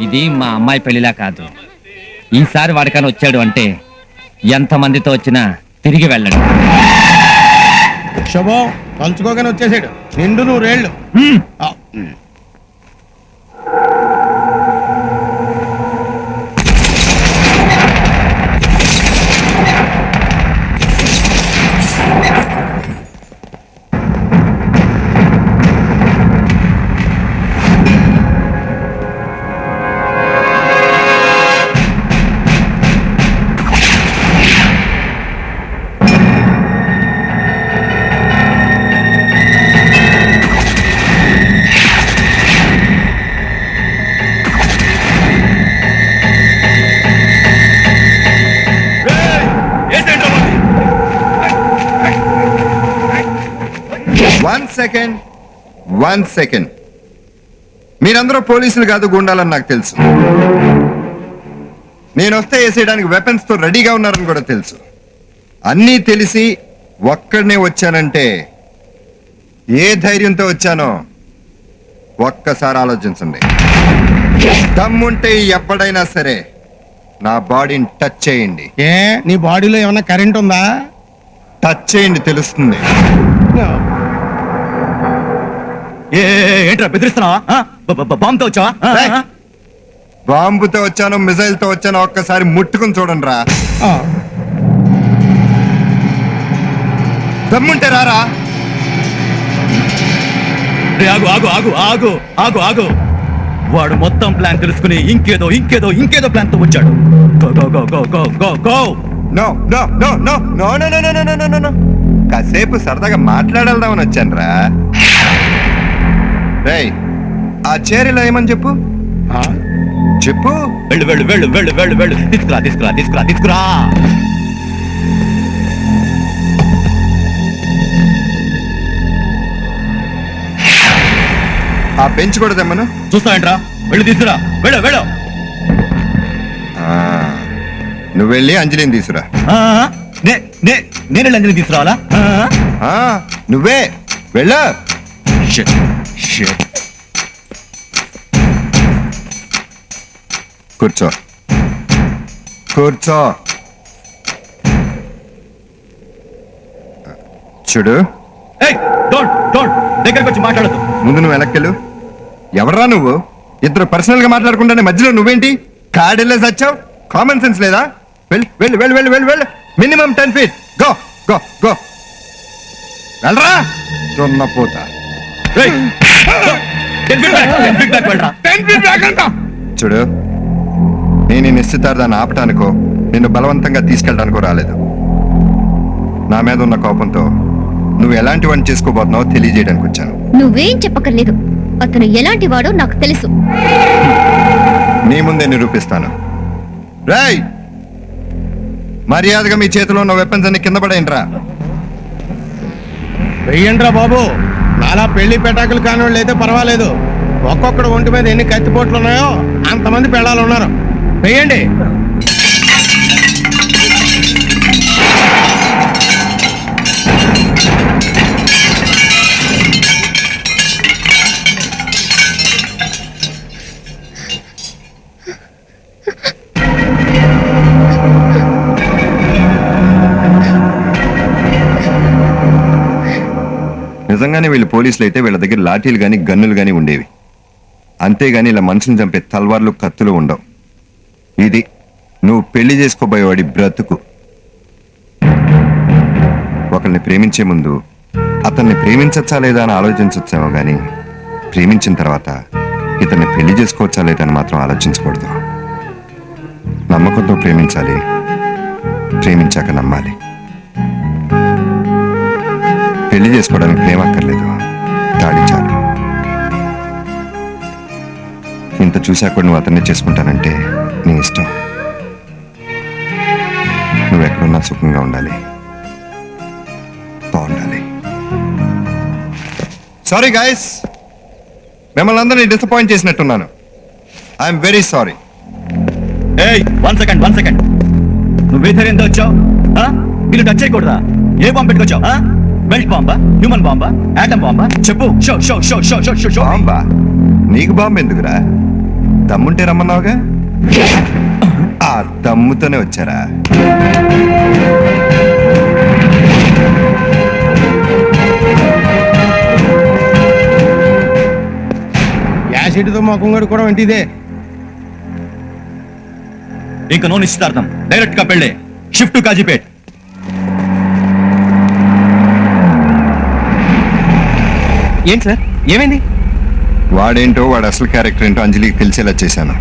ఇది మా అమ్మాయి పెళ్లిలా కాదు. ఈసారి వాడికని వచ్చాడు అంటే ఎంతమందితో వచ్చినా తిరిగి వెళ్ళడు. శుభం తలుచుకోగానే వచ్చేసాడు. నిండు 100 ఏళ్ళు. One second. మీరందరూ పోలీసులు కాదు, గుండాలని నాకు తెలుసు. నేను వస్తే వేసేయడానికి వెపన్స్ తో రెడీగా ఉన్నారని కూడా తెలుసు. అన్నీ తెలిసి ఒక్కడనే వచ్చానంటే ఏ ధైర్యంతో వచ్చానో ఒక్కసారి ఆలోచించండి. దమ్ముంటే ఎప్పుడైనా సరే నా బాడీని టచ్ చేయండి. ఏ నీ బాడీలో ఏమన్నా కరెంట్ ఉందా? టచ్ చేయండి, తెలుస్తుంది. ఏంట్రా బెదిరిస్తున్నావా? బాంబుతో వచ్చావా? బాంబుతో వచ్చాను, మిజైల్ తో వచ్చాను, ఒక్కసారి ముట్టుకుని చూడండి రా. దమ్ముంటే రారా. ఆగు ఆగు ఆగు ఆగు ఆగు ఆగు. వాడు మొత్తం ప్లాన్ తెలుసుకుని ఇంకేదో ఇంకేదో ఇంకేదో ప్లాన్ తో వచ్చాడు. Go go go go go go go. No no no no no no no no no no no. కాసేపు సరదాగా మాట్లాడదామని వచ్చాను రా. రేయ్, ఆ చేరిలో ఏమని చెప్పు. చెప్పు. వెళ్ళు వెళ్ళు వెళ్ళు వెళ్ళు వెళ్ళు వెళ్ళు. తీసుకురా తీసుకురా తీసుకురా తీసుకురా. ఆ బెంచ్ కూడా తెమ్మను. చూస్తావేంట్రా? వెళ్ళు తీసుకురా. వెళ్ళు వెళ్ళు. నువ్వు వెళ్ళి అంజలిని తీసుకురా. నేనే అంజలిని తీసుకురావాలా? నువ్వే వెళ్ళు. కూర్చో కూర్చో. చూడు, దగ్గరకు వచ్చి మాట్లాడదు. ముందు నువ్వు వెనక్కెళ్ళు. ఎవడరా నువ్వు? ఇద్దరు పర్సనల్ గా మాట్లాడుకుంటానే మధ్యలో నువ్వేంటి? కాడెళ్ళేసి వచ్చావు. కామన్ సెన్స్ లేదా? వెళ్ళు వెళ్ళు వెళ్ళు వెళ్ళు వెళ్ళు వెళ్ళు. Minimum 10 feet. Go go go. వెళ్ళరా దున్నపోతా. చూడు, నేను ఈ నిశ్చితార్థాన్ని ఆపటానికో నిన్ను బలవంతంగా తీసుకెళ్ళడానికో రాలేదు. నా మీద ఉన్న కోపంతో నువ్వు ఎలాంటి వాడిని చేసుకోబోతున్నావో తెలియజేయడానికి వచ్చాను. నువ్వేం చెప్పక్కర్లేదు. అతను ఎలాంటి వాడో నాకు తెలుసు. నీ ముందే నిరూపిస్తాను. రేయ్, మర్యాదగా మీ చేతిలో ఉన్న వెపన్స్ అన్ని కింద పడేయండిరా. వెయ్యండ్రా బాబు. నాలా పెళ్లి పెటాకులు కానివాళ్ళు అయితే పర్వాలేదు. ఒక్కొక్కడు ఒంటి మీద ఎన్ని కత్తిపోట్లు ఉన్నాయో అంతమంది పెళ్ళాలు ఉన్నారు. వెయ్యండి. నిజంగానే వీళ్ళు పోలీసులు అయితే వీళ్ళ దగ్గర లాఠీలు గాని గన్నులు గాని ఉండేవి. అంతేగాని ఇలా మనుషుని చంపే తల్వార్లు కత్తులు ఉండవు. ఇది నువ్వు పెళ్లి చేసుకోబోయేవాడి బ్రతుకు. ఒకరిని ప్రేమించే ముందు అతన్ని ప్రేమించచ్చా లేదా అని ఆలోచించచ్చేమో గాని ప్రేమించిన తర్వాత ఇతన్ని పెళ్లి చేసుకోవచ్చా లేదా అని మాత్రం ఆలోచించకూడదు. నమ్మకంతో ప్రేమించాలి, ప్రేమించాక నమ్మాలి. పెళ్లి చేసుకోవడానికి ప్రేమ అక్కర్లేదు, తాడి చాలు. ఇంత చూశాక కూడా నువ్వు అతన్ని చేసుకుంటానంటే నీ ఇష్టం. నువ్వు ఎక్కడున్నా సుఖంగా ఉండాలి, బాగుండాలి. సారీ గైస్, మిమ్మల్ని అందరినీ డిసప్పాయింట్ చేసినట్టున్నాను. I'm very sorry. One second. నువ్వే ధైర్యంతో వచ్చావు? వీళ్ళు టచ్ చేయకూడదా? ఏ బాంబు పెట్టుకొచ్చావు? బెల్ట్ బాంబా, హ్యూమన్ బాంబా, ఆటం బాంబా? చెప్పు. బాంబా? నీకు బాంబు ఎందుకురా? దమ్ముంటే రమ్మన్నావుగా, ఆ దమ్ముతోనే వచ్చారా? యాసిడ్తో మొఖం కడుక్కోవడం అంటే ఇదే. ఇంకా నో నిశ్చితార్థం, డైరెక్ట్ గా పెళ్ళే. Shift to Kazipet. ఏంటి సార్ ఏమైంది? వాడేంటో వాడు అసలు క్యారెక్టర్ ఏంటో అంజలికి తెలిసేలా చేశాను.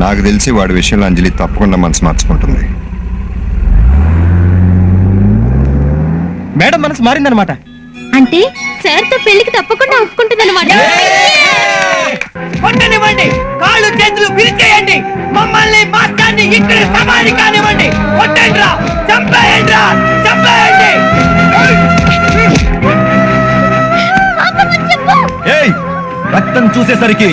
నాకు తెలిసి వాడి విషయంలో అంజలి తప్పకుండా మనసు మార్చుకుంటుంది. మేడం మనసు మారిందనమాట. అంటే సార్తో పెళ్లికి తప్పకుండా ఒప్పుకుంటుందన్నమాట. కొట్టనివ్వండి, కాళ్ళు చేతులు విరిచేయండి, మమ్మల్ని మాస్టర్ని ఇక్కడ సమాధి కానివ్వండి. కొట్టండి రా, చంపేయండి రా, చంపేయండి. ఏయ్, రక్తం చూసేసరికి